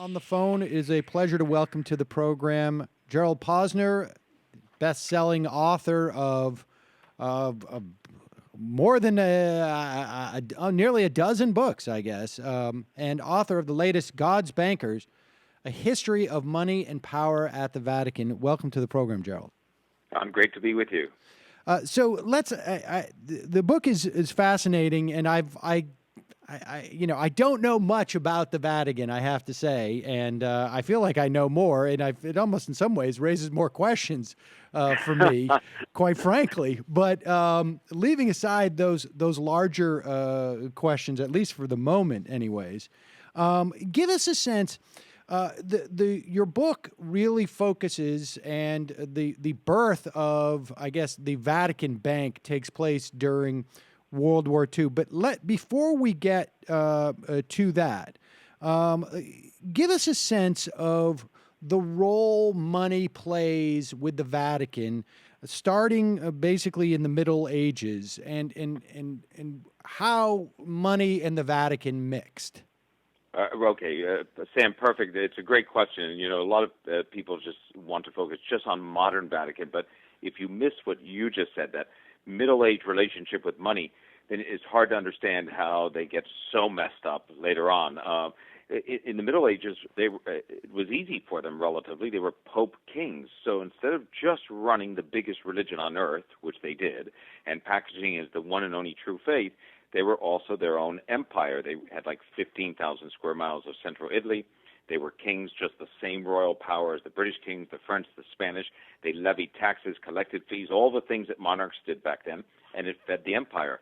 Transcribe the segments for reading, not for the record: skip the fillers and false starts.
On the phone is a pleasure to welcome to the program Gerald Posner, best-selling author of more than nearly a dozen books, I guess, and author of the latest God's Bankers, A History of Money and Power at the Vatican. Welcome to the program, Gerald. I'm great to be with you. So let's. The book is fascinating, and I don't know much about the Vatican, I have to say, and I feel like I know more, and it almost in some ways raises more questions for me, quite frankly. But leaving aside those larger questions, at least for the moment, anyways, give us a sense. Your book really focuses, and the birth of, I guess, the Vatican Bank takes place during World War II. But before we get to that, give us a sense of the role money plays with the Vatican, starting basically in the Middle Ages, and how money and the Vatican mixed. Okay, Sam, perfect. It's a great question. You know, a lot of people just want to focus just on modern Vatican, but if you miss what you just said, that Middle Age relationship with money, then it's hard to understand how they get so messed up later on. In the Middle Ages, it was easy for them relatively. They were Pope kings. So instead of just running the biggest religion on earth, which they did, and packaging as the one and only true faith, they were also their own empire. They had like 15,000 square miles of central Italy. They were kings, just the same royal power as the British kings, the French, the Spanish. They levied taxes, collected fees, all the things that monarchs did back then, and it fed the empire.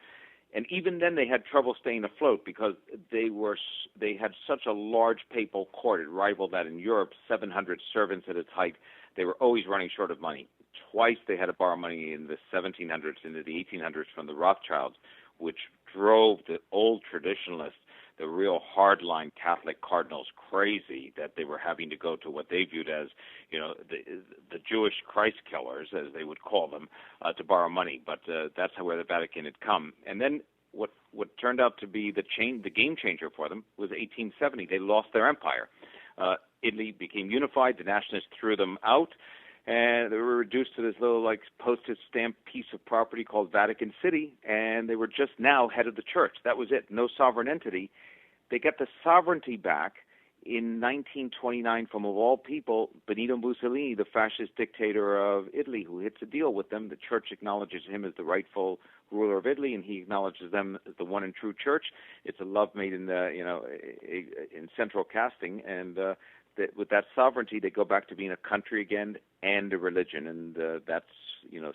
And even then they had trouble staying afloat because they had such a large papal court. It rivaled that in Europe, 700 servants at its height. They were always running short of money. Twice they had to borrow money in the 1700s into the 1800s from the Rothschilds, which drove the old traditionalists, the real hardline Catholic cardinals, crazy that they were having to go to what they viewed as, the Jewish Christ killers, as they would call them, to borrow money. But that's where the Vatican had come. And then what turned out to be the game changer for them was 1870. They lost their empire. Italy became unified. The nationalists threw them out. And they were reduced to this little, postage stamp piece of property called Vatican City, and they were just now head of the church. That was it. No sovereign entity. They got the sovereignty back in 1929 from, of all people, Benito Mussolini, the fascist dictator of Italy, who hits a deal with them. The church acknowledges him as the rightful ruler of Italy, and he acknowledges them as the one and true church. It's a love made in central casting, and with that sovereignty, they go back to being a country again and a religion, and that's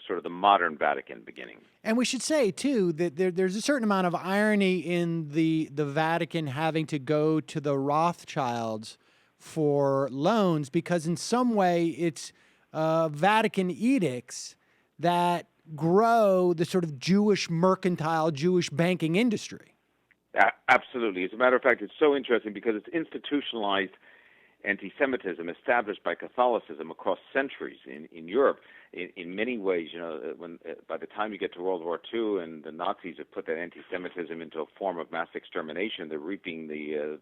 sort of the modern Vatican beginning. And we should say too that there's a certain amount of irony in the Vatican having to go to the Rothschilds for loans, because in some way it's Vatican edicts that grow the sort of Jewish mercantile, Jewish banking industry. Absolutely. As a matter of fact, it's so interesting because it's institutionalized anti-Semitism established by Catholicism across centuries in Europe. In many ways, when by the time you get to World War II and the Nazis have put that anti-Semitism into a form of mass extermination, they're reaping the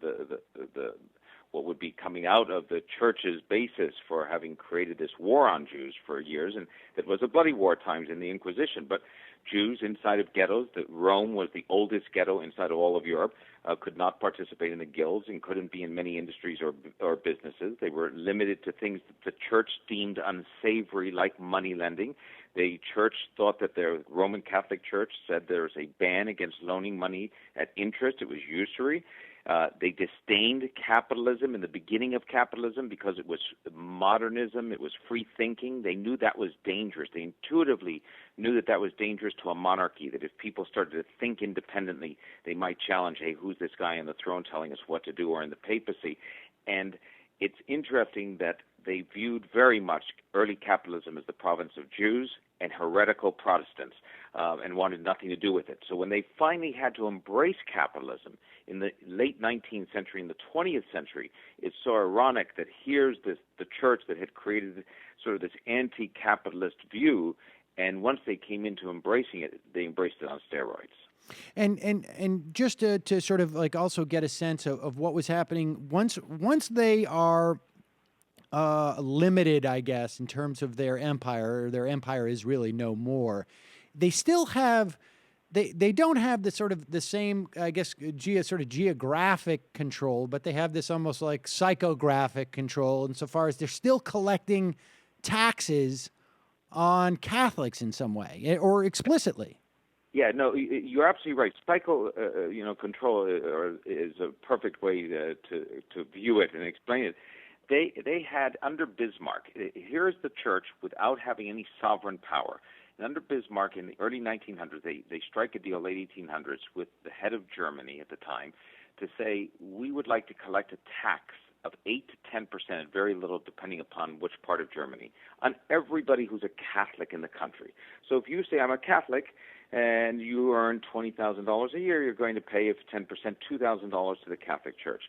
what would be coming out of the church's basis for having created this war on Jews for years, and it was a bloody war at times in the Inquisition. But Jews inside of ghettos, that Rome was the oldest ghetto inside of all of Europe, could not participate in the guilds and couldn't be in many industries or businesses. They were limited to things that the church deemed unsavory, like money lending. The church thought that the Roman Catholic Church said there's a ban against loaning money at interest. It was usury. They disdained capitalism in the beginning of capitalism because it was modernism, it was free thinking. They knew that was dangerous. They intuitively knew that was dangerous to a monarchy, that if people started to think independently, they might challenge, hey, who's this guy on the throne telling us what to do, or in the papacy. And it's interesting that they viewed very much early capitalism as the province of Jews and heretical Protestants, and wanted nothing to do with it. So when they finally had to embrace capitalism in the late 19th century and the 20th century, it's so ironic that here's the church that had created sort of this anti-capitalist view, and once they came into embracing it, they embraced it on steroids. And just to sort of like also get a sense of what was happening once they are limited, I guess, in terms of their empire. Their empire is really no more. They still have. They don't have the sort of the same, I guess, sort of geographic control, but they have this almost like psychographic control insofar as they're still collecting taxes on Catholics in some way or explicitly. Yeah, no, you're absolutely right. Control is a perfect way to view it and explain it. They had under Bismarck. Here's the church without having any sovereign power. And under Bismarck in the early 1900s, they strike a deal, late 1800s, with the head of Germany at the time, to say we would like to collect a tax of 8 to 10%, very little depending upon which part of Germany, on everybody who's a Catholic in the country. So if you say I'm a Catholic and you earn $20,000 a year, you're going to pay 10%, $2,000 to the Catholic Church.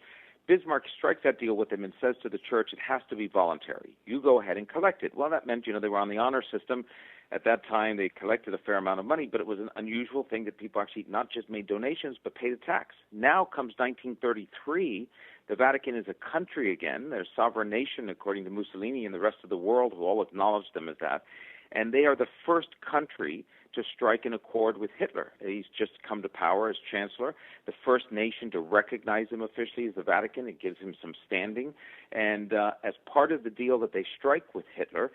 Bismarck strikes that deal with them and says to the church, it has to be voluntary. You go ahead and collect it. Well, that meant, they were on the honor system. At that time, they collected a fair amount of money, but it was an unusual thing that people actually not just made donations, but paid a tax. Now comes 1933. The Vatican is a country again. They're a sovereign nation, according to Mussolini and the rest of the world, who all acknowledge them as that. And they are the first country to strike an accord with Hitler. He's just come to power as chancellor. The first nation to recognize him officially is the Vatican. It gives him some standing. And as part of the deal that they strike with Hitler,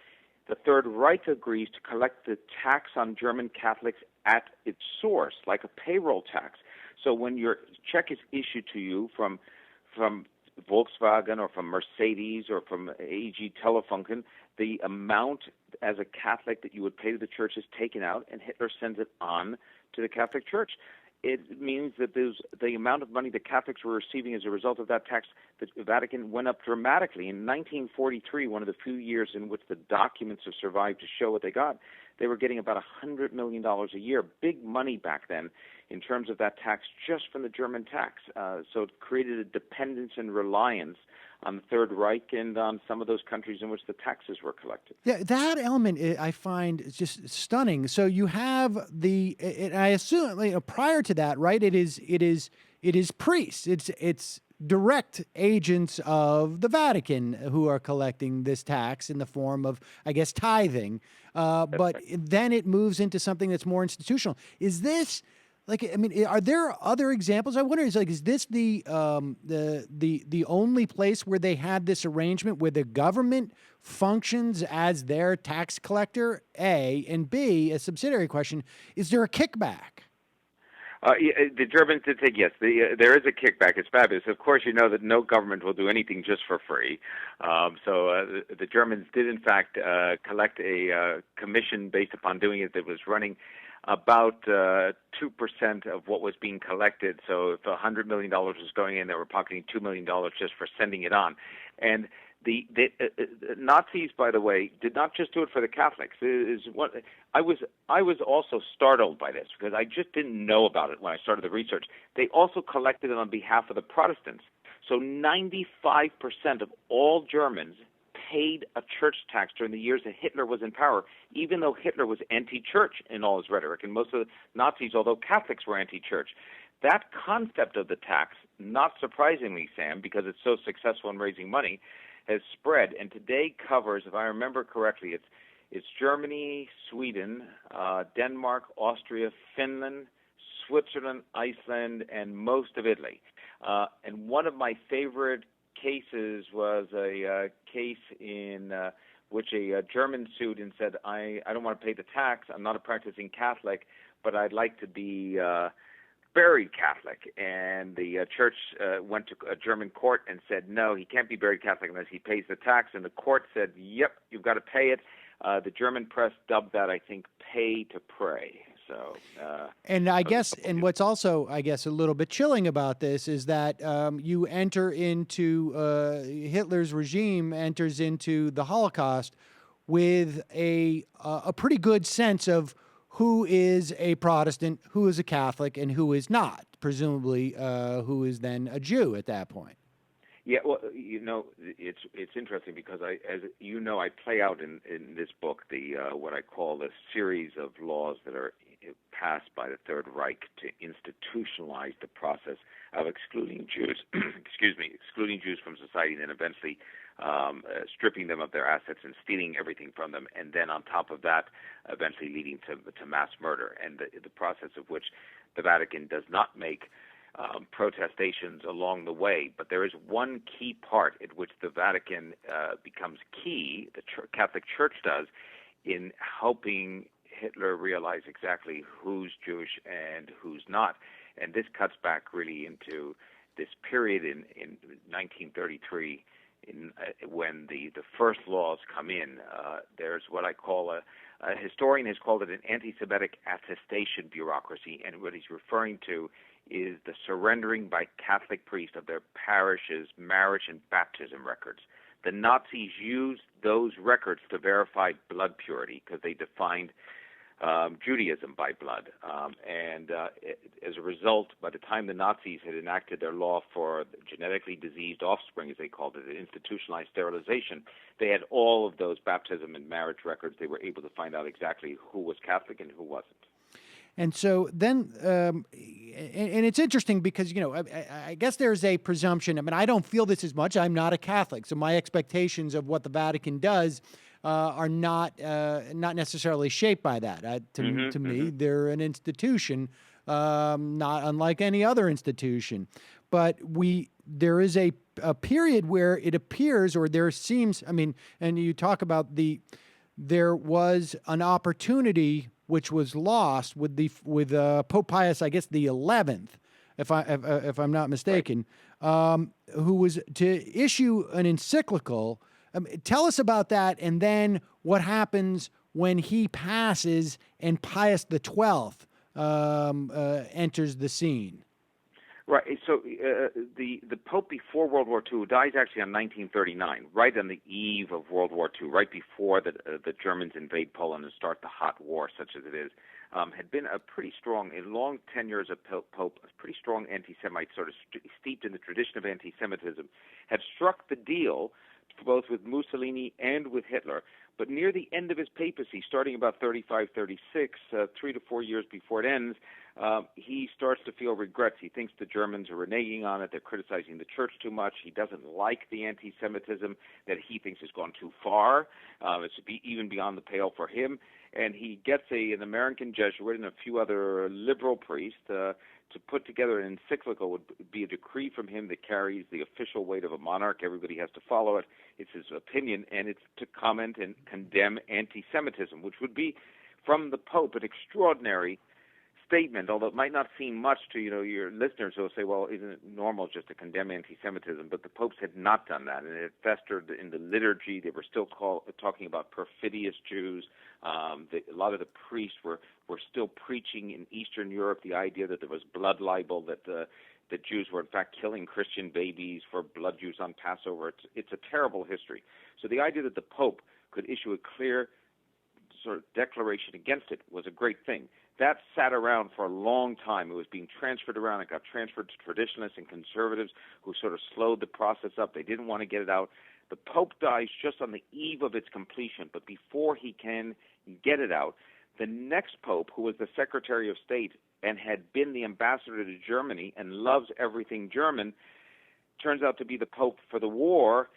the Third Reich agrees to collect the tax on German Catholics at its source, like a payroll tax. So when your check is issued to you from Volkswagen or from Mercedes or from AG Telefunken, the amount as a Catholic that you would pay to the church is taken out, and Hitler sends it on to the Catholic Church. It means that the amount of money the Catholics were receiving as a result of that tax, the Vatican went up dramatically. In 1943, one of the few years in which the documents have survived to show what they got, they were getting about $100 million a year, big money back then in terms of that tax just from the German tax. So it created a dependence and reliance on the Third Reich and on some of those countries in which the taxes were collected. Yeah, that element I find is just stunning. So you have I assume prior to that, right? It is priests. It's direct agents of the Vatican who are collecting this tax in the form of, I guess, tithing. But then it moves into something that's more institutional. Is this? Are there other examples? I wonder, is this the only place where they had this arrangement where the government functions as their tax collector? A, and B, a subsidiary question: is there a kickback? The Germans did say yes. There is a kickback. It's fabulous. Of course, you know that no government will do anything just for free. So the Germans did, in fact, collect a commission based upon doing it that was running about 2% of what was being collected. So if $100 million was going in, they were pocketing $2 million just for sending it on. And the Nazis, by the way, did not just do it for the Catholics. I was also startled by this because I just didn't know about it when I started the research. They also collected it on behalf of the Protestants. So 95% of all Germans paid a church tax during the years that Hitler was in power, even though Hitler was anti-church in all his rhetoric, and most of the Nazis, although Catholics, were anti-church. That concept of the tax, not surprisingly, Sam, because it's so successful in raising money, has spread, and today covers, if I remember correctly, it's Germany, Sweden, Denmark, Austria, Finland, Switzerland, Iceland, and most of Italy. And one of my favorite cases was a case in which a German sued and said, I don't want to pay the tax. I'm not a practicing Catholic, but I'd like to be buried Catholic. And the church went to a German court and said, no, he can't be buried Catholic unless he pays the tax. And the court said, yep, you've got to pay it. The German press dubbed that, I think, pay to pray. So, and I guess, and what's also, I guess, a little bit chilling about this is that you enter into Hitler's regime enters into the Holocaust with a pretty good sense of who is a Protestant, who is a Catholic, and who is not. Presumably, who is then a Jew at that point. Yeah, well, it's interesting because as you know, I play out in this book the what I call the series of laws that are passed by the Third Reich to institutionalize the process of excluding Jews, excluding Jews from society, and then eventually stripping them of their assets and stealing everything from them, and then on top of that, eventually leading to mass murder, and the process of which the Vatican does not make protestations along the way. But there is one key part at which the Vatican becomes key, the Catholic Church does, in helping Hitler realize exactly who's Jewish and who's not. And this cuts back really into this period in 1933 when the first laws come in. There's what I call a historian has called it an anti-Semitic attestation bureaucracy, and what he's referring to is the surrendering by Catholic priests of their parishes' marriage and baptism records. The Nazis used those records to verify blood purity because they defined Judaism by blood. As a result, by the time the Nazis had enacted their law for genetically diseased offspring, as they called it, institutionalized sterilization, they had all of those baptism and marriage records. They were able to find out exactly who was Catholic and who wasn't. And so then, and it's interesting because, I guess there's a presumption. I mean, I don't feel this as much. I'm not a Catholic, so my expectations of what the Vatican does are not necessarily shaped by that. To me, they're an institution, not unlike any other institution. But there is a period where it appears, or there seems, I mean, and you talk about there was an opportunity which was lost with Pope Pius, I guess the 11th, if I'm not mistaken, who was to issue an encyclical. Tell us about that, and then what happens when he passes and Pius XII enters the scene. Right. So the Pope before World War II dies actually in 1939, right on the eve of World War II, right before the Germans invade Poland and start the hot war, such as it is. Had been a pretty strong, in long tenures of Pope, a pretty strong anti-Semite, sort of steeped in the tradition of anti-Semitism, had struck the deal both with Mussolini and with Hitler. But near the end of his papacy, starting about 35, 36, 3 to 4 years before it ends, he starts to feel regrets. He thinks the Germans are reneging on it. They're criticizing the church too much. He doesn't like the anti-Semitism that he thinks has gone too far. It's even beyond the pale for him. And he gets an American Jesuit and a few other liberal priests to put together an encyclical. Would be a decree from him that carries the official weight of a monarch. Everybody has to follow it. It's his opinion, and it's to comment and condemn anti-Semitism, which would be, from the Pope, an extraordinary statement, although it might not seem much to your listeners who will say, well, isn't it normal just to condemn anti-Semitism? But the popes had not done that, and it festered in the liturgy. They were still talking about perfidious Jews. A lot of the priests were still preaching in Eastern Europe the idea that there was blood libel, that the Jews were in fact killing Christian babies for blood use on Passover. It's a terrible history. So the idea that the Pope could issue a clear sort of declaration against it was a great thing. That sat around for a long time. It was being transferred around. It got transferred to traditionalists and conservatives who sort of slowed the process up. They didn't want to get it out. The Pope dies just on the eve of its completion, but before he can get it out, the next Pope, who was the Secretary of State and had been the ambassador to Germany and loves everything German, turns out to be the Pope for the war,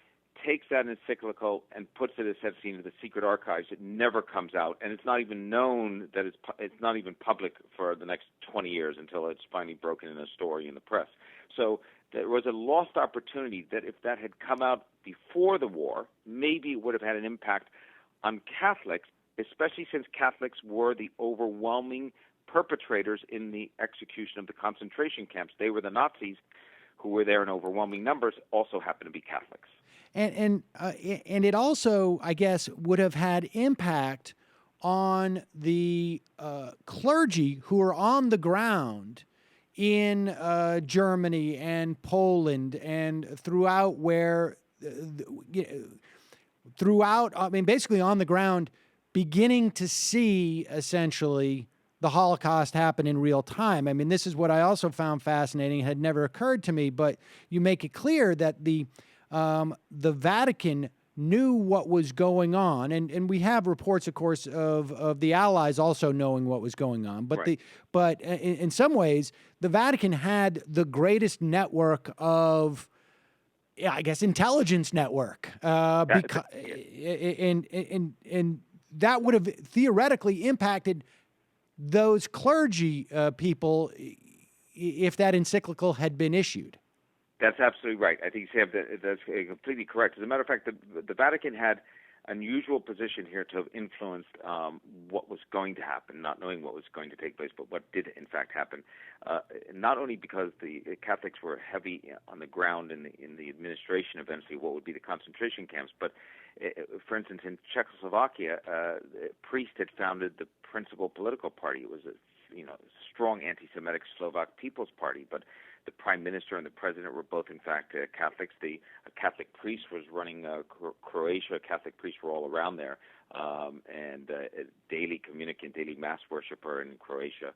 takes that encyclical and puts it, as said, into the secret archives. It never comes out, and it's not even known that it's not even public for the next 20 years until it's finally broken in a story in the press. So there was a lost opportunity that if that had come out before the war, maybe it would have had an impact on Catholics, especially since Catholics were the overwhelming perpetrators in the execution of the concentration camps. They were the Nazis who were there in overwhelming numbers, also happened to be Catholics. And it also, I guess, would have had impact on the clergy who are on the ground in Germany and Poland and throughout basically on the ground, beginning to see essentially the Holocaust happen in real time. I mean, this is what I also found fascinating. It had never occurred to me, but you make it clear that the Vatican knew what was going on, and we have reports, of course, of the Allies also knowing what was going on. But Right. in some ways, the Vatican had the greatest network of, yeah, I guess, intelligence network, because Yeah. and that would have theoretically impacted those clergy people if that encyclical had been issued. That's absolutely right. I think Sam, that's completely correct. As a matter of fact, the Vatican had unusual position here to have influenced what was going to happen, not knowing what was going to take place, but what did in fact happen. Not only because the Catholics were heavy on the ground in the administration, eventually what would be the concentration camps, but for instance, in Czechoslovakia, a priest had founded the principal political party. It was a strong anti-Semitic Slovak People's Party, but the prime minister and the president were both, in fact, Catholics. A Catholic priest was running Croatia. Catholic priests were all around there, and a daily communicant, daily mass worshiper in Croatia.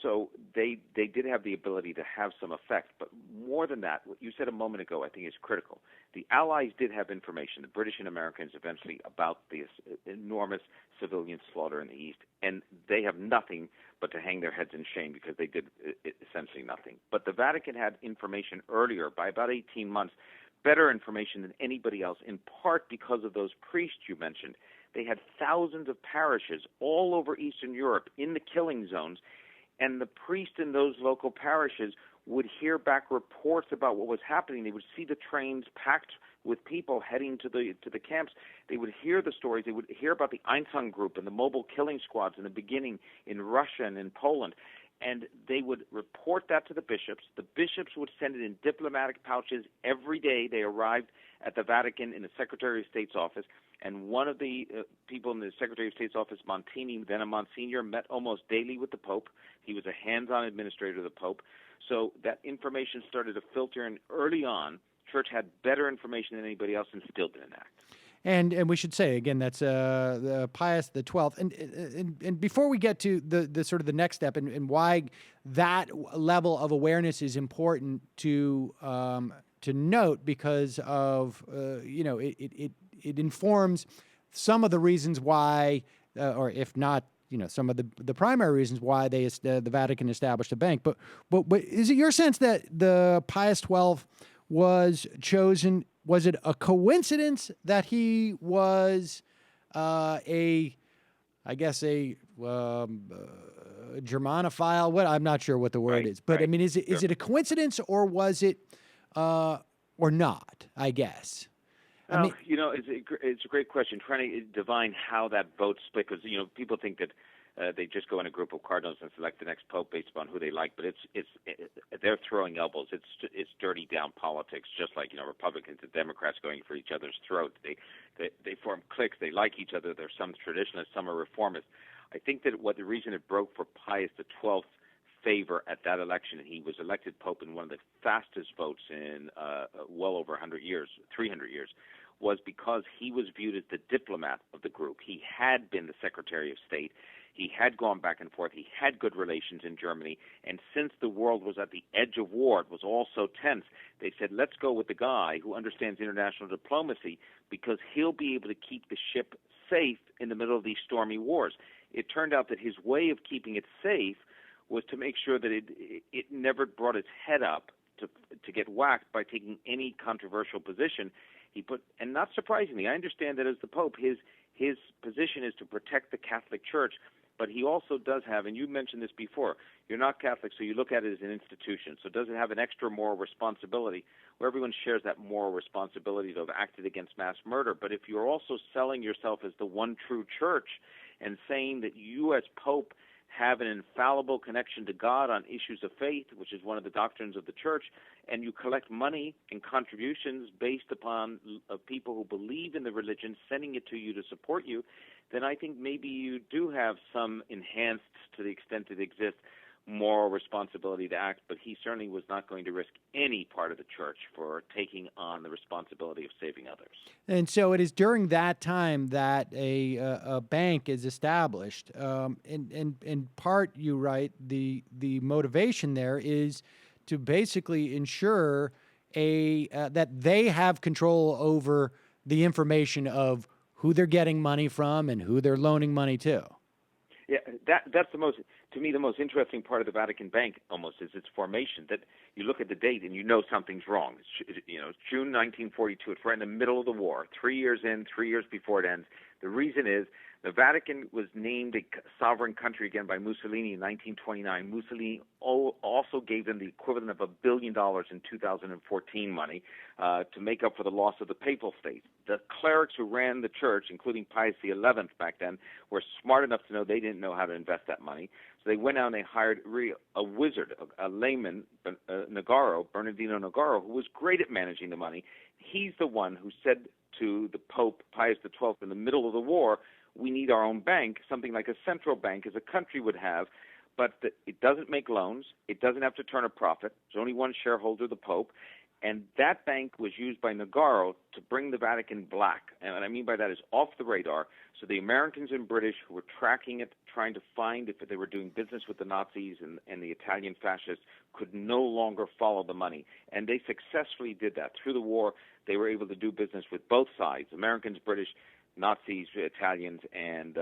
So they did have the ability to have some effect. But more than that, what you said a moment ago, I think is critical. The Allies did have information, the British and Americans eventually, about this enormous civilian slaughter in the East. And they have nothing but to hang their heads in shame because they did essentially nothing. But the Vatican had information earlier, by about 18 months, better information than anybody else, in part because of those priests you mentioned. They had thousands of parishes all over Eastern Europe in the killing zones, and the priests in those local parishes would hear back reports about what was happening. They would see the trains packed with people heading to the camps. They would hear the stories. They would hear about the Einsang group and the mobile killing squads in the beginning in Russia and in Poland. And they would report that to the bishops. The bishops would send it in diplomatic pouches every day. They arrived at the Vatican in the Secretary of State's office. And one of the people in the Secretary of State's office, Montini, then a Monsignor, met almost daily with the Pope. He was a hands-on administrator of the Pope. So that information started to filter in early on. Church had better information than anybody else and still didn't act. And we should say again that's the Pius the 12th. And before we get to the sort of the next step and why that level of awareness is important to note, because of it informs some of the reasons why, or if not, some of the primary reasons why the Vatican established a bank. But is it your sense that the Pius XII was chosen? Was it a coincidence that he was a Germanophile? What, I'm not sure what the word is, but right. I mean, is it a coincidence, or was it or not? I guess. Well, it's a great question. Trying to divine how that vote split, because people think that they just go in a group of cardinals and select the next pope based upon who they like, but they're throwing elbows. It's dirty down politics, just like Republicans and Democrats going for each other's throat. They form cliques. They like each other. There's some traditionalists, some are reformists. I think that the reason it broke for Pius XII's favor at that election, and he was elected pope in one of the fastest votes in well over 100 years, 300 years, was because he was viewed as the diplomat of the group. He had been the Secretary of State. He had gone back and forth. He had good relations in Germany. And since the world was at the edge of war, it was all so tense, they said, let's go with the guy who understands international diplomacy, because he'll be able to keep the ship safe in the middle of these stormy wars. It turned out that his way of keeping it safe was to make sure that it never brought its head up to get whacked by taking any controversial position. And not surprisingly, I understand that as the Pope, his position is to protect the Catholic Church, but he also does have, and you mentioned this before, you're not Catholic, so you look at it as an institution. So does it have an extra moral responsibility where everyone shares that moral responsibility to have acted against mass murder? But if you're also selling yourself as the one true church and saying that you as Pope have an infallible connection to God on issues of faith, which is one of the doctrines of the church, and you collect money and contributions based upon people who believe in the religion, sending it to you to support you, then I think maybe you do have some enhanced, to the extent it exists, moral responsibility to act, but he certainly was not going to risk any part of the church for taking on the responsibility of saving others. And so it is during that time that a bank is established. In part, you write, the motivation there is to basically ensure that they have control over the information of who they're getting money from and who they're loaning money to. Yeah, that's to me, the most interesting part of the Vatican Bank almost is its formation. That you look at the date and you know something's wrong. It's June 1942. It's right in the middle of the war. 3 years in, 3 years before it ends. The reason is the Vatican was named a sovereign country again by Mussolini in 1929. Mussolini also gave them the equivalent of $1 billion in 2014 money to make up for the loss of the Papal States. The clerics who ran the church, including Pius XI back then, were smart enough to know they didn't know how to invest that money. So they went out and they hired a wizard, a layman, Bernardino Nogaro, who was great at managing the money. He's the one who said to the Pope, Pius XII, in the middle of the war, we need our own bank, something like a central bank as a country would have, but it doesn't make loans. It doesn't have to turn a profit. There's only one shareholder, the Pope. And that bank was used by Nogaro to bring the Vatican black. And what I mean by that is off the radar. So the Americans and British who were tracking it, trying to find if they were doing business with the Nazis and the Italian fascists, could no longer follow the money. And they successfully did that. Through the war, they were able to do business with both sides, Americans, British, Nazis, Italians, and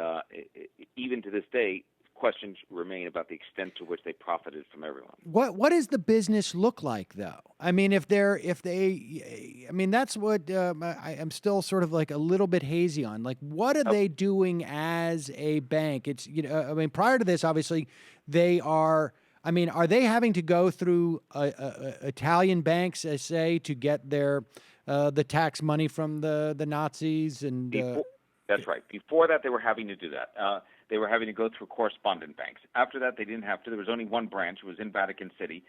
even to this day, questions remain about the extent to which they profited from everyone. What does the business look like, though? I mean, that's what I'm still sort of like a little bit hazy on. Like, what are they doing as a bank? It's prior to this, obviously, they are. I mean, are they having to go through Italian banks, say, to get their the tax money from the Nazis and? That's right. Before that, they were having to do that. They were having to go through correspondent banks. After that, they didn't have to. There was only one branch. It was in Vatican City.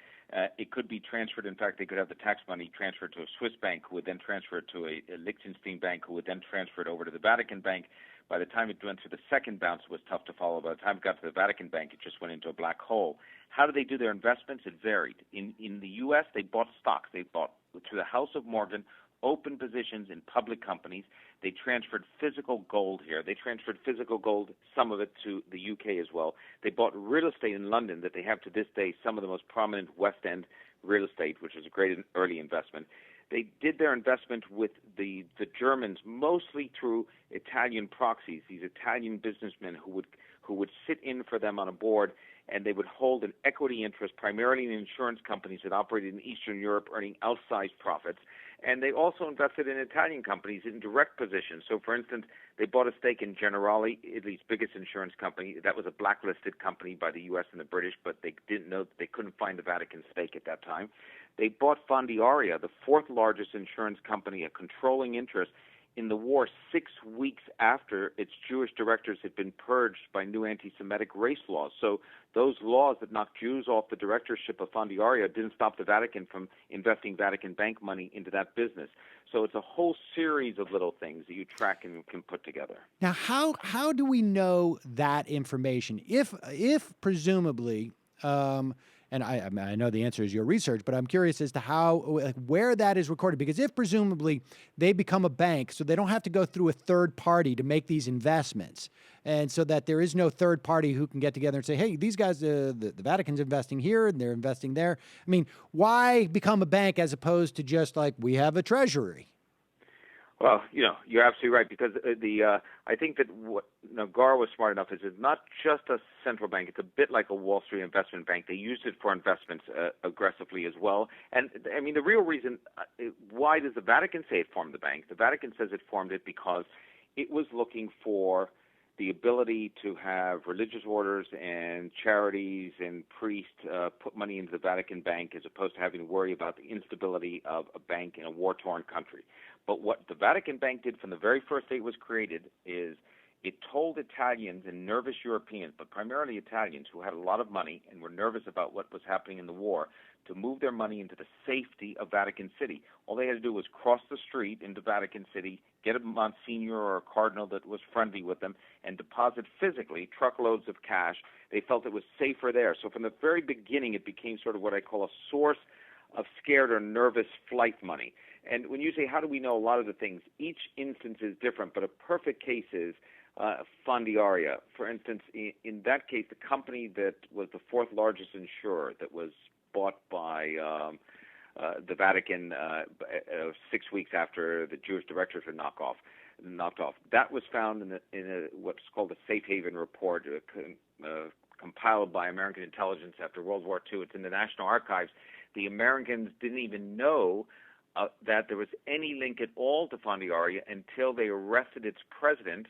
It could be transferred. In fact, they could have the tax money transferred to a Swiss bank, who would then transfer it to a Liechtenstein bank, who would then transfer it over to the Vatican Bank. By the time it went through the second bounce, it was tough to follow. By the time it got to the Vatican Bank, it just went into a black hole. How do they do their investments? It varied. In the U.S., they bought stocks. They bought, through the House of Morgan, open positions in public companies. They transferred physical gold here. They transferred physical gold, some of it to the UK as well. They bought real estate in London that they have to this day, some of the most prominent West End real estate, which was a great early investment. They did their investment with the Germans mostly through Italian proxies, these Italian businessmen who would sit in for them on a board, and they would hold an equity interest primarily in insurance companies that operated in Eastern Europe, earning outsized profits. And they also invested in Italian companies in direct positions. So, for instance, they bought a stake in Generali, Italy's biggest insurance company. That was a blacklisted company by the U.S. and the British, but they didn't know, they couldn't find the Vatican stake at that time. They bought Fondiaria, the fourth largest insurance company, a controlling interest in the war 6 weeks after its Jewish directors had been purged by new anti-Semitic race laws. So those laws that knocked Jews off the directorship of Fondiaria didn't stop the Vatican from investing Vatican Bank money into that business. So it's a whole series of little things that you track and can put together. Now, how do we know that information? If presumably, and I know the answer is your research, but I'm curious as to where that is recorded. Because if presumably they become a bank, so they don't have to go through a third party to make these investments, and so that there is no third party who can get together and say, hey, these guys, the Vatican's investing here and they're investing there. I mean, why become a bank as opposed to just like we have a treasury? Well, you're absolutely right, because I think that what Nogaro was smart enough is it's not just a central bank. It's a bit like a Wall Street investment bank. They used it for investments aggressively as well. And, I mean, the real reason, why does the Vatican say it formed the bank? The Vatican says it formed it because it was looking for the ability to have religious orders and charities and priests put money into the Vatican Bank as opposed to having to worry about the instability of a bank in a war-torn country. But what the Vatican Bank did from the very first day it was created is it told Italians and nervous Europeans, but primarily Italians who had a lot of money and were nervous about what was happening in the war, to move their money into the safety of Vatican City. All they had to do was cross the street into Vatican City, get a Monsignor or a cardinal that was friendly with them, and deposit physically truckloads of cash. They felt it was safer there. So from the very beginning, it became sort of what I call a source of scared or nervous flight money. And when you say, how do we know a lot of the things, each instance is different, but a perfect case is Fondiaria. For instance, in that case, the company that was the fourth largest insurer that was bought by the Vatican 6 weeks after the Jewish directors were knocked off. That was found in what's called a safe haven report compiled by American intelligence after World War II. It's in the National Archives. The Americans didn't even know that there was any link at all to Fondiaria until they arrested its president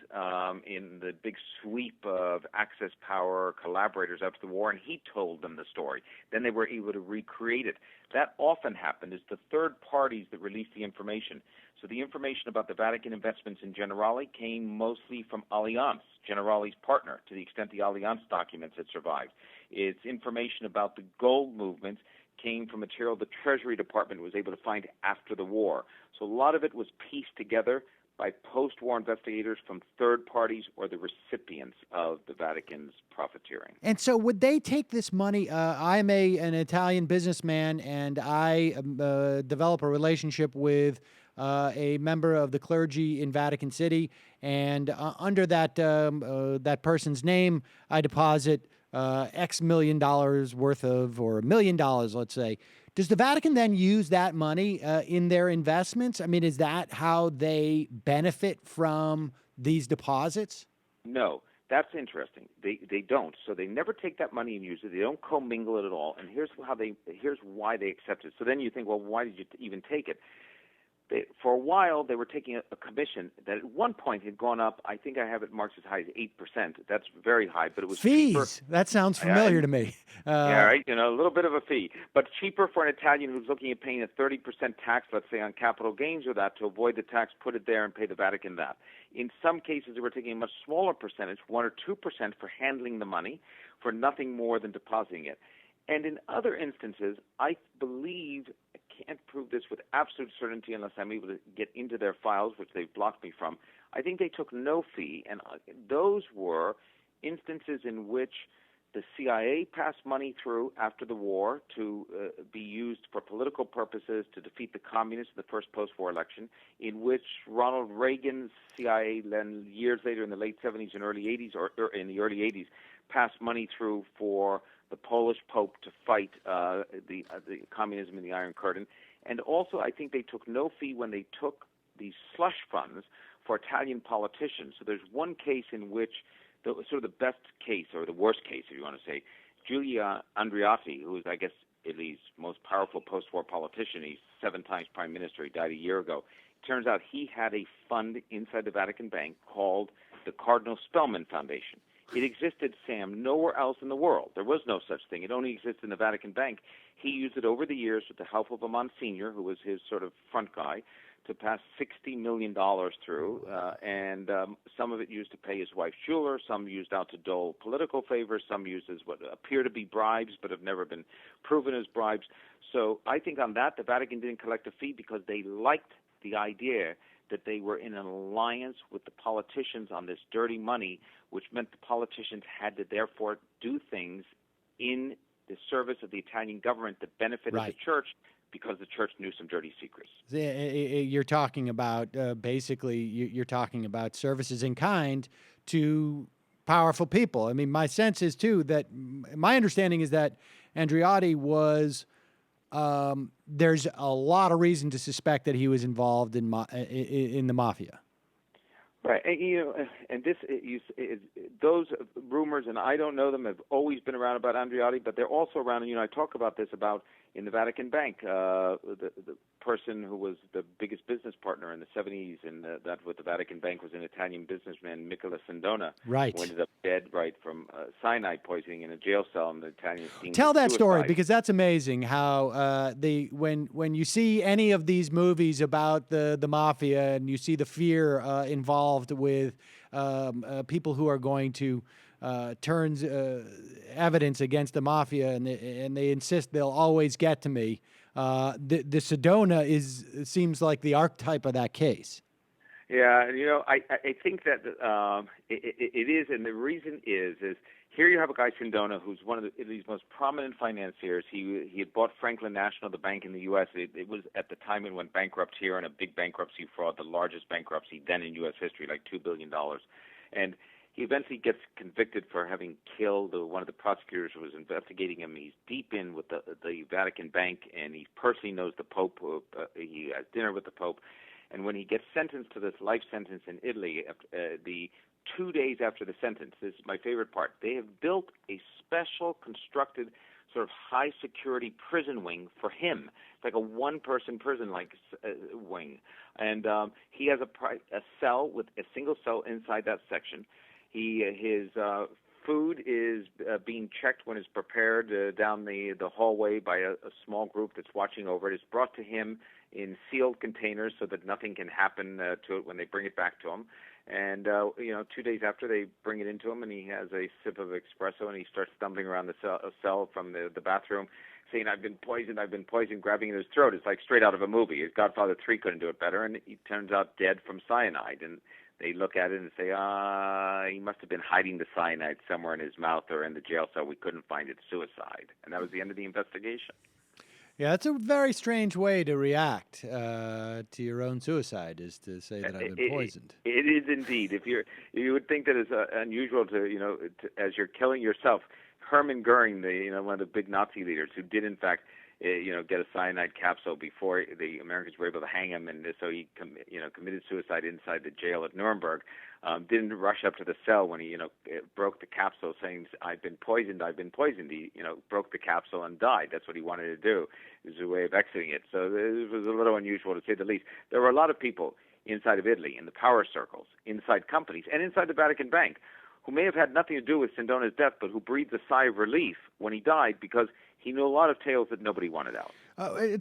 in the big sweep of Axis power collaborators after the war, and he told them the story. Then they were able to recreate it. That often happened. It's the third parties that released the information. So the information about the Vatican investments in Generali came mostly from Allianz, Generali's partner, to the extent the Allianz documents had survived. It's information about the gold movements came from material the Treasury Department was able to find after the war. So a lot of it was pieced together by post-war investigators from third parties or the recipients of the Vatican's profiteering. And so would they take this money? I'm an Italian businessman, and I develop a relationship with a member of the clergy in Vatican City, and under that person's name, I deposit X million dollars worth of, or $1 million, let's say. Does the Vatican then use that money in their investments? I mean, is that how they benefit from these deposits? No, that's interesting. They don't. So they never take that money and use it. They don't commingle it at all. And here's why they accept it. So then you think, well, why did you even take it? For a while, they were taking a commission that at one point had gone up. I think I have it marked as high as 8%. That's very high, but it was fees. Cheaper. That sounds familiar to me. Yeah, right. A little bit of a fee, but cheaper for an Italian who's looking at paying a 30% tax, let's say on capital gains or that, to avoid the tax, put it there and pay the Vatican that. In some cases, they were taking a much smaller percentage, 1 or 2%, for handling the money, for nothing more than depositing it. And in other instances, I believe, I can't prove this with absolute certainty unless I'm able to get into their files, which they've blocked me from, I think they took no fee, and those were instances in which the CIA passed money through after the war to be used for political purposes to defeat the communists in the first post-war election, in which Ronald Reagan's CIA then years later in the late 70s and early 80s, or in the early 80s, passed money through for the Polish Pope to fight the communism in the Iron Curtain. And also, I think they took no fee when they took these slush funds for Italian politicians. So there's one case in which, sort of the best case, or the worst case, if you want to say, Giulio Andreotti, who is, I guess, Italy's most powerful post-war politician. He's 7 times prime minister. He died a year ago. It turns out he had a fund inside the Vatican Bank called the Cardinal Spellman Foundation. It existed, Sam, nowhere else in the world. There was no such thing. It only existed in the Vatican Bank. He used it over the years with the help of a Monsignor, who was his sort of front guy, to pass $60 million through, and some of it used to pay his wife's jeweler, some used out to dole political favors, some used as what appear to be bribes but have never been proven as bribes. So I think on that, the Vatican didn't collect a fee because they liked the idea that they were in an alliance with the politicians on this dirty money, which meant the politicians had to therefore do things in the service of the Italian government that benefited the church, because the church knew some dirty secrets. You're talking about, basically, you're talking about services in kind to powerful people. I mean, my sense is, too, that my understanding is that Andreotti was, there's a lot of reason to suspect that he was involved in the mafia. Right, and this those rumors, and I don't know them, have always been around about Andreotti, but they're also around. And I talk about this about in the Vatican Bank, the person who was the biggest business partner in the 70s, and that with the Vatican Bank was an Italian businessman, Nicola Sindona, who ended up dead from cyanide poisoning in a jail cell in the Italian. Tell that story, because that's amazing. How when you see any of these movies about the mafia, and you see the fear involved with people who are going to turn evidence against the mafia, and they insist they'll always get to me. The Sedona seems like the archetype of that case. Yeah, I think that it is, and the reason is here you have a guy, Sindona, who's one of Italy's most prominent financiers. He had bought Franklin National, the bank in the U.S. It was at the time it went bankrupt here, in a big bankruptcy fraud, the largest bankruptcy then in U.S. history, like $2 billion. And He eventually gets convicted for having killed one of the prosecutors who was investigating him. He's deep in with the Vatican Bank, and he personally knows the Pope. He has dinner with the Pope. And when he gets sentenced to this life sentence in Italy, the 2 days after the sentence, this is my favorite part, they have built a special constructed sort of high-security prison wing for him. It's like a one-person prison-like wing. And he has a cell with a single cell inside that section. His food is being checked when it's prepared down the hallway by a small group that's watching over it. It's brought to him in sealed containers so that nothing can happen to it when they bring it back to him. And 2 days after, they bring it into him, and he has a sip of espresso, and he starts stumbling around the cell from the bathroom, saying, I've been poisoned, grabbing at his throat. It's like straight out of a movie. His Godfather 3 couldn't do it better, and he turns out dead from cyanide. And they look at it and say, he must have been hiding the cyanide somewhere in his mouth or in the jail cell. We couldn't find it. Suicide. And that was the end of the investigation. Yeah, it's a very strange way to react to your own suicide, is to say that I've been poisoned. It is indeed. You would think that it's unusual as you're killing yourself. Hermann Goering, one of the big Nazi leaders, who did in fact, get a cyanide capsule before the Americans were able to hang him, and so he, committed suicide inside the jail at Nuremberg. Didn't rush up to the cell when he, broke the capsule, saying, I've been poisoned. He, broke the capsule and died. That's what he wanted to do. It was a way of exiting it. So it was a little unusual, to say the least. There were a lot of people inside of Italy, in the power circles, inside companies, and inside the Vatican Bank, who may have had nothing to do with Sindona's death, but who breathed a sigh of relief when he died, because he knew a lot of tales that nobody wanted out.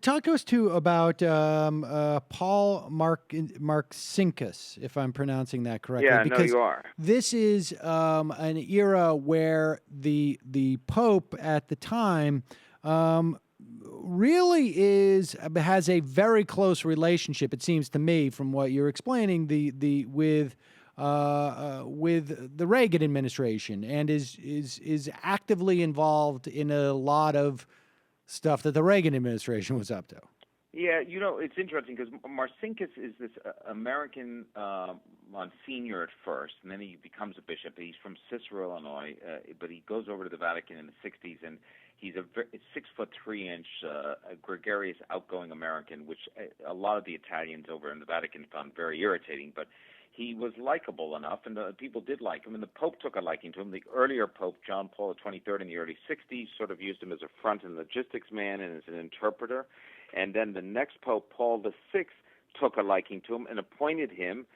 Talk to us, too, about Paul Marcinkus, if I'm pronouncing that correctly. Yeah, because no, you are. This is an era where the Pope at the time really has a very close relationship, it seems to me, from what you're explaining, with the Reagan administration, and is actively involved in a lot of stuff that the Reagan administration was up to. Yeah, it's interesting because Marcinkus is this American Monsignor at first, and then he becomes a bishop. He's from Cicero, Illinois, but he goes over to the Vatican in the 60s, and he's a 6'3" gregarious, outgoing American, which a lot of the Italians over in the Vatican found very irritating, but he was likable enough, and people did like him, and the Pope took a liking to him. The earlier Pope, John Paul XXIII, in the early 60s, sort of used him as a front and logistics man and as an interpreter. And then the next Pope, Paul VI, took a liking to him and appointed him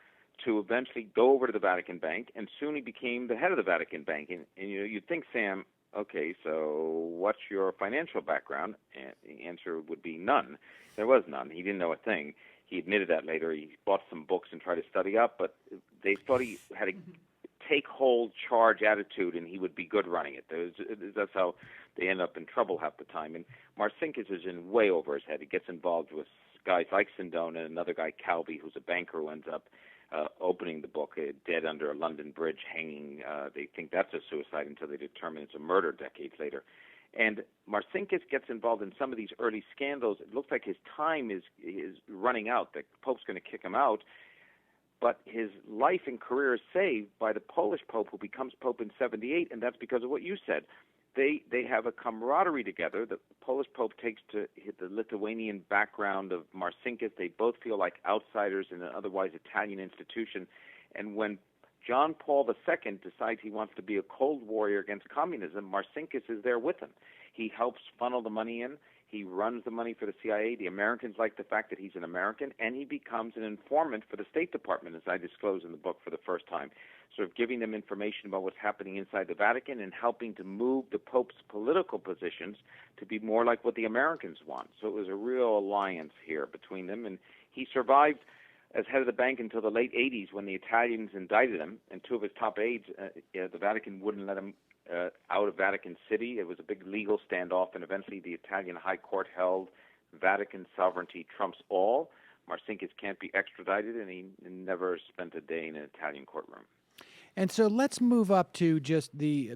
to eventually go over to the Vatican Bank, and soon he became the head of the Vatican Bank. And you'd think, Sam, okay, so what's your financial background? And the answer would be none. There was none. He didn't know a thing. He admitted that later. He bought some books and tried to study up, but they thought he had a take-hold charge attitude, and he would be good running it. That's how they end up in trouble half the time. And Marcinkus is in way over his head. He gets involved with guys like Sindona and another guy, Calvi, who's a banker, who ends up opening the book, dead under a London bridge, hanging. They think that's a suicide until they determine it's a murder decades later. And Marcinkus gets involved in some of these early scandals. It looks like his time is running out. The Pope's going to kick him out. But his life and career is saved by the Polish Pope, who becomes Pope in 78, and that's because of what you said. They have a camaraderie together. The Polish Pope takes to the Lithuanian background of Marcinkus. They both feel like outsiders in an otherwise Italian institution. And when John Paul II decides he wants to be a cold warrior against communism, Marcinkus is there with him. He helps funnel the money in. He runs the money for the CIA. The Americans like the fact that he's an American, and he becomes an informant for the State Department, as I disclose in the book for the first time, sort of giving them information about what's happening inside the Vatican and helping to move the Pope's political positions to be more like what the Americans want. So it was a real alliance here between them, and he survived as head of the bank until the late 80s when the Italians indicted him, and two of his top aides, the Vatican wouldn't let him out of Vatican City. It was a big legal standoff, and eventually the Italian High Court held Vatican sovereignty trumps all. Marcinkus can't be extradited, and he never spent a day in an Italian courtroom. And so let's move up to just the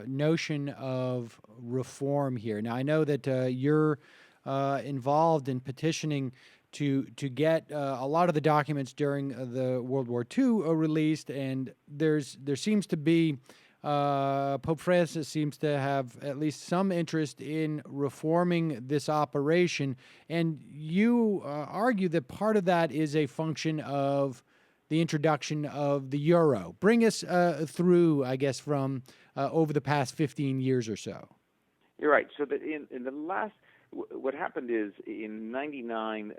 notion of reform here. Now, I know that you're involved in petitioning to get a lot of the documents during the World War II released, and there seems to be Pope Francis seems to have at least some interest in reforming this operation, and you argue that part of that is a function of the introduction of the euro. Bring us through, I guess, from over the past 15 years or so. You're right. So that in the last, what happened is in '99,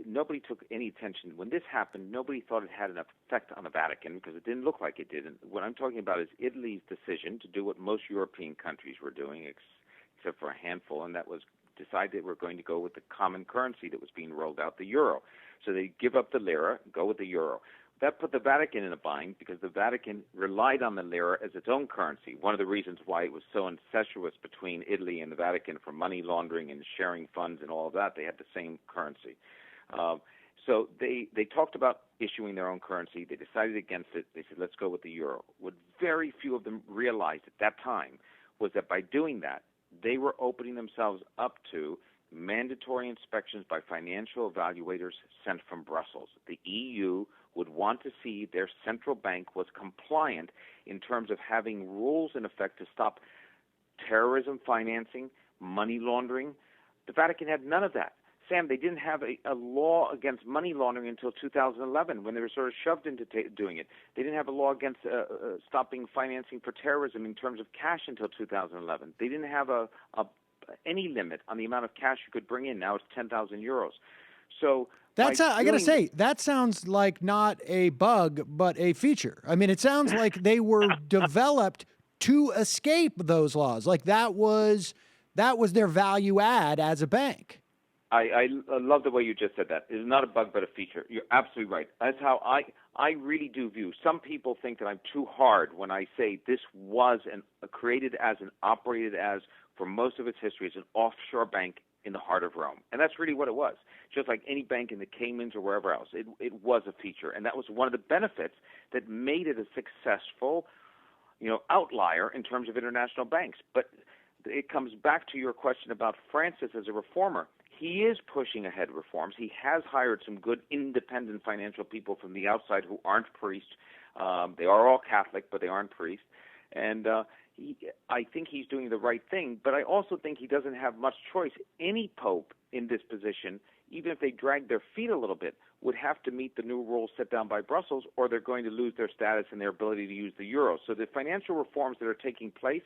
nobody took any attention. When this happened, nobody thought it had an effect on the Vatican because it didn't look like it did. And what I'm talking about is Italy's decision to do what most European countries were doing, except for a handful, and that was decide that we're going to go with the common currency that was being rolled out, the euro. So they give up the lira, go with the euro. That put the Vatican in a bind because the Vatican relied on the lira as its own currency. One of the reasons why it was so incestuous between Italy and the Vatican for money laundering and sharing funds and all of that, they had the same currency. So they talked about issuing their own currency. They decided against it. They said, let's go with the euro. What very few of them realized at that time was that by doing that, they were opening themselves up to mandatory inspections by financial evaluators sent from Brussels. The EU would want to see their central bank was compliant in terms of having rules in effect to stop terrorism financing, money laundering. The Vatican had none of that. Sam, they didn't have a law against money laundering until 2011 when they were sort of shoved into doing it. They didn't have a law against stopping financing for terrorism in terms of cash until 2011. They didn't have any limit on the amount of cash you could bring in. Now it's 10,000 euros. So that's I got to say, that sounds like not a bug, but a feature. I mean, it sounds like they were developed to escape those laws. Like that was their value add as a bank. I love the way you just said that. It's not a bug, but a feature. You're absolutely right. That's how I really do view. Some people think that I'm too hard when I say this was created as and operated as, for most of its history, as an offshore bank in the heart of Rome. And that's really what it was. Just like any bank in the Caymans or wherever else, it was a feature. And that was one of the benefits that made it a successful, outlier in terms of international banks. But it comes back to your question about Francis as a reformer. He is pushing ahead reforms. He has hired some good independent financial people from the outside who aren't priests. They are all Catholic, but they aren't priests. And I think he's doing the right thing, but I also think he doesn't have much choice. Any pope in this position, even if they drag their feet a little bit, would have to meet the new rules set down by Brussels, or they're going to lose their status and their ability to use the euro. So the financial reforms that are taking place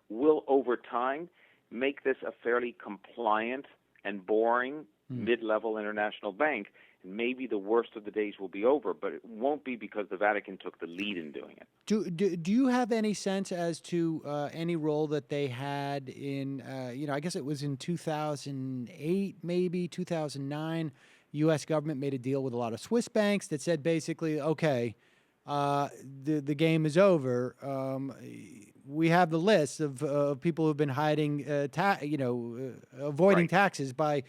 will, over time, make this a fairly compliant and boring mid-level international bank. And maybe the worst of the days will be over, but it won't be because the Vatican took the lead in doing it. Do you have any sense as to any role that they had in, I guess it was in 2008, maybe 2009, U.S. government made a deal with a lot of Swiss banks that said basically, okay, the game is over. We have the list of people who've been hiding, avoiding taxes by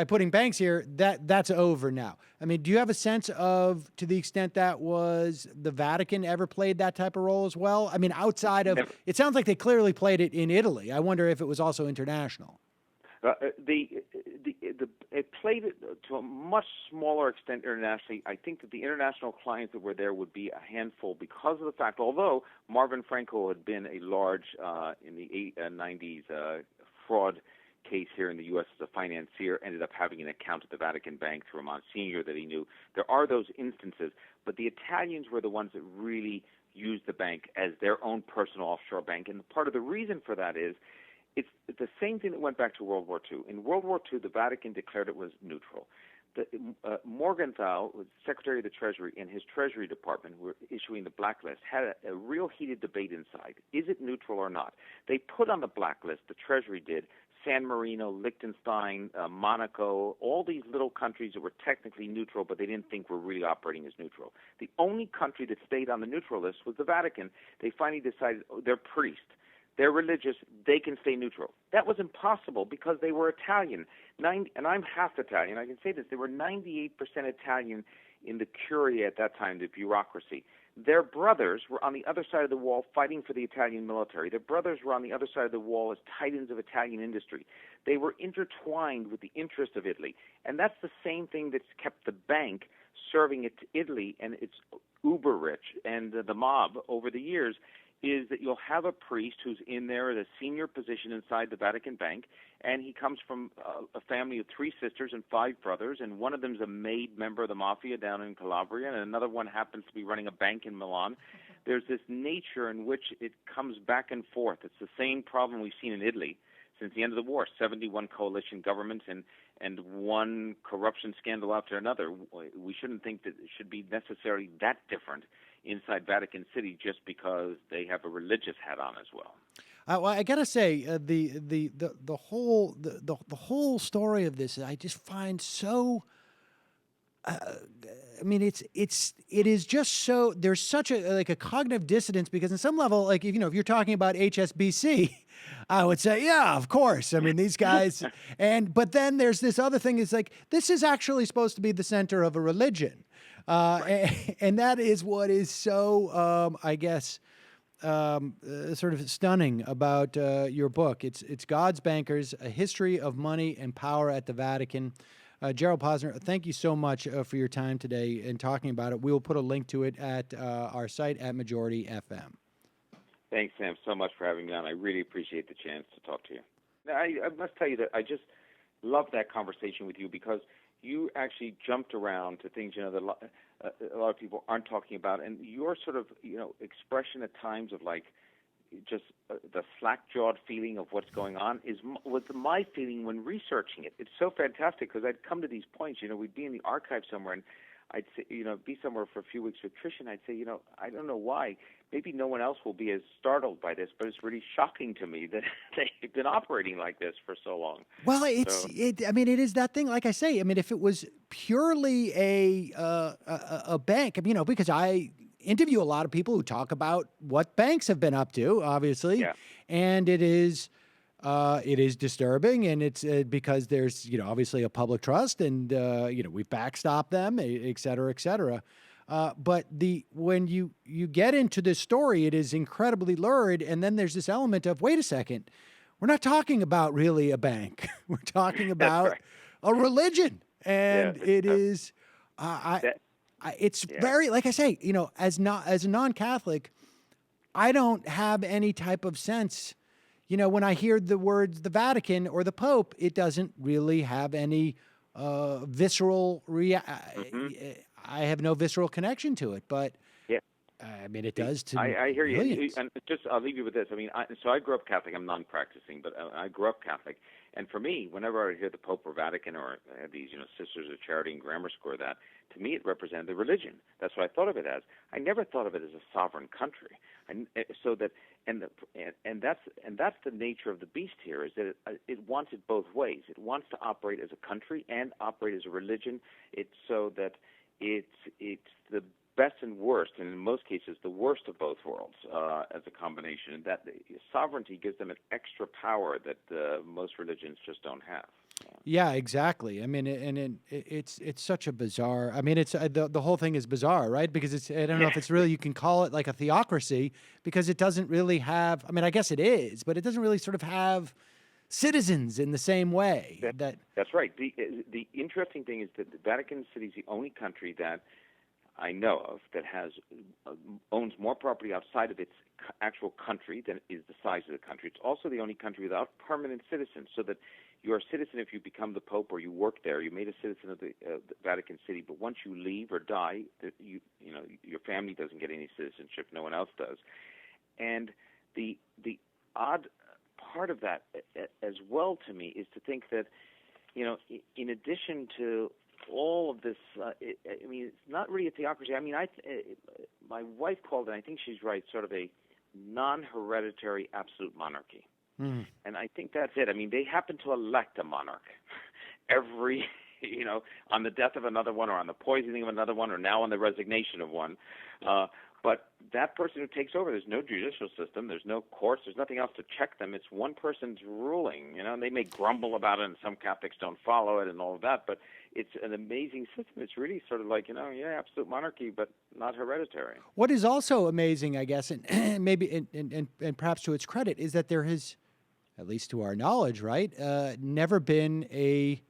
putting banks here. That's over now. I mean, do you have a sense of, to the extent that was the Vatican ever played that type of role as well? I mean, outside of, it sounds like they clearly played it in Italy. I wonder if it was also international. It played it to a much smaller extent internationally. I think that the international clients that were there would be a handful because of the fact, although Marvin Franco had been a large, in the 90s, fraud case here in the U.S. as a financier, ended up having an account at the Vatican Bank through a Monsignor that he knew. There are those instances, but the Italians were the ones that really used the bank as their own personal offshore bank. And part of the reason for that is it's the same thing that went back to World War II. In World War II, the Vatican declared it was neutral. Morgenthau, Secretary of the Treasury, and his Treasury Department, who were issuing the blacklist, had a real heated debate inside. Is it neutral or not? They put on the blacklist, the Treasury did, San Marino, Liechtenstein, Monaco, all these little countries that were technically neutral, but they didn't think were really operating as neutral. The only country that stayed on the neutral list was the Vatican. They finally decided, they're priests. They're religious. They can stay neutral. That was impossible because they were Italian. And I'm half Italian. I can say this. They were 98% Italian in the Curia at that time, the bureaucracy. Their brothers were on the other side of the wall fighting for the Italian military. Their brothers were on the other side of the wall as titans of Italian industry. They were intertwined with the interest of Italy. And that's the same thing that's kept the bank serving it to Italy and its uber rich and the mob over the years, is that you'll have a priest who's in there at a senior position inside the Vatican Bank, and he comes from a family of 3 sisters and 5 brothers, and one of them's a made member of the mafia down in Calabria, and another one happens to be running a bank in Milan. There's this nature in which it comes back and forth. It's the same problem we've seen in Italy since the end of the war, 71 coalition governments and one corruption scandal after another. We shouldn't think that it should be necessarily that different inside Vatican City just because they have a religious hat on as well. Well, I gotta say, the whole story of this, I just find so. I mean, it is just so, there's such a cognitive dissonance, because in some level, like, if you're talking about HSBC, I would say, yeah, of course. I mean, these guys, but then there's this other thing, is like, this is actually supposed to be the center of a religion. Right. And that is what is so, I guess, sort of stunning about your book. It's God's Bankers, A History of Money and Power at the Vatican. Gerald Posner, thank you so much for your time today and talking about it. We will put a link to it at our site at Majority FM. Thanks, Sam, so much for having me on. I really appreciate the chance to talk to you. I must tell you that I just love that conversation with you, because you actually jumped around to things that a lot of people aren't talking about, and your sort of expression at times of like just the slack-jawed feeling of what's going on was my feeling when researching it. It's so fantastic, because I'd come to these points. We'd be in the archive somewhere, and I'd say, be somewhere for a few weeks with Trish, and I'd say, I don't know why. Maybe no one else will be as startled by this, but it's really shocking to me that they've been operating like this for so long. Well, it is that thing. Like I say, I mean, if it was purely a bank, because I interview a lot of people who talk about what banks have been up to, obviously, yeah. And it is disturbing, and it's because there's obviously a public trust, and we've backstopped them, et cetera, et cetera. But when you get into this story, it is incredibly lurid, and then there's this element of, wait a second, we're not talking about really a bank, we're talking about a religion, and it is. It's very, like I say, as a non-Catholic, I don't have any type of sense. When I hear the words the Vatican or the Pope, it doesn't really have any visceral I have no visceral connection to it, but I mean, it does to I hear millions. you. And I'll leave you with this. I mean, so I grew up Catholic. I'm non-practicing, but I grew up Catholic. And for me, whenever I hear the Pope or Vatican or these, Sisters of Charity and Grammar School, that to me it represented the religion. That's what I thought of it as. I never thought of it as a sovereign country. And that's the nature of the beast here, is that it wants it both ways. It wants to operate as a country and operate as a religion. It's so that it's the best and worst, and in most cases the worst of both worlds as a combination. And that sovereignty gives them an extra power that most religions just don't have. Yeah, exactly. I mean, it's such a bizarre. I mean, it's the whole thing is bizarre, right? Because I don't know if it's really, you can call it like a theocracy, because it doesn't really have. I mean, I guess it is, but it doesn't really sort of have citizens in the same way. That's right. The interesting thing is that the Vatican City is the only country that I know of that owns more property outside of its actual country than is the size of the country. It's also the only country without permanent citizens, so that you're a citizen if you become the Pope or you work there. You made a citizen of the Vatican City, but once you leave or die, your family doesn't get any citizenship. No one else does. And the odd part of that as well to me is to think that, in addition to all of this, I mean, it's not really a theocracy. I mean, my wife called it, and I think she's right, sort of a non-hereditary absolute monarchy. Mm. And I think that's it. I mean, they happen to elect a monarch every, on the death of another one, or on the poisoning of another one, or now on the resignation of one. But that person who takes over, there's no judicial system, there's no courts, there's nothing else to check them. It's one person's ruling, and they may grumble about it, and some Catholics don't follow it and all of that, but it's an amazing system. It's really sort of like, absolute monarchy, but not hereditary. What is also amazing, I guess, and maybe and perhaps to its credit, is that there has, at least to our knowledge, right, never been a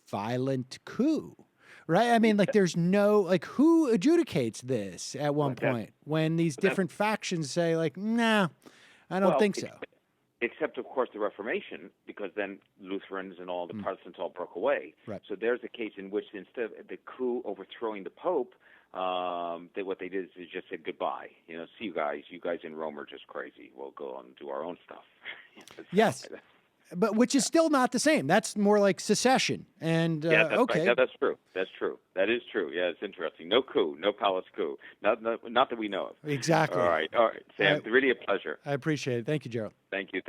violent coup. Right? I mean, there's no, who adjudicates this at one point when these different factions say, nah, I don't think so. Except, of course, the Reformation, because then Lutherans and all the Protestants all broke away. Right. So there's a case in which instead of the coup overthrowing the Pope, what they did is just said goodbye. See you guys. You guys in Rome are just crazy. We'll go and do our own stuff. Yes. But which is still not the same. That's more like secession. And okay, right. Yeah, that's true. That's true. That is true. Yeah, it's interesting. No coup, no palace coup. Not that we know of. Exactly. All right, Sam. Really a pleasure. I appreciate it. Thank you, Gerald. Thank you.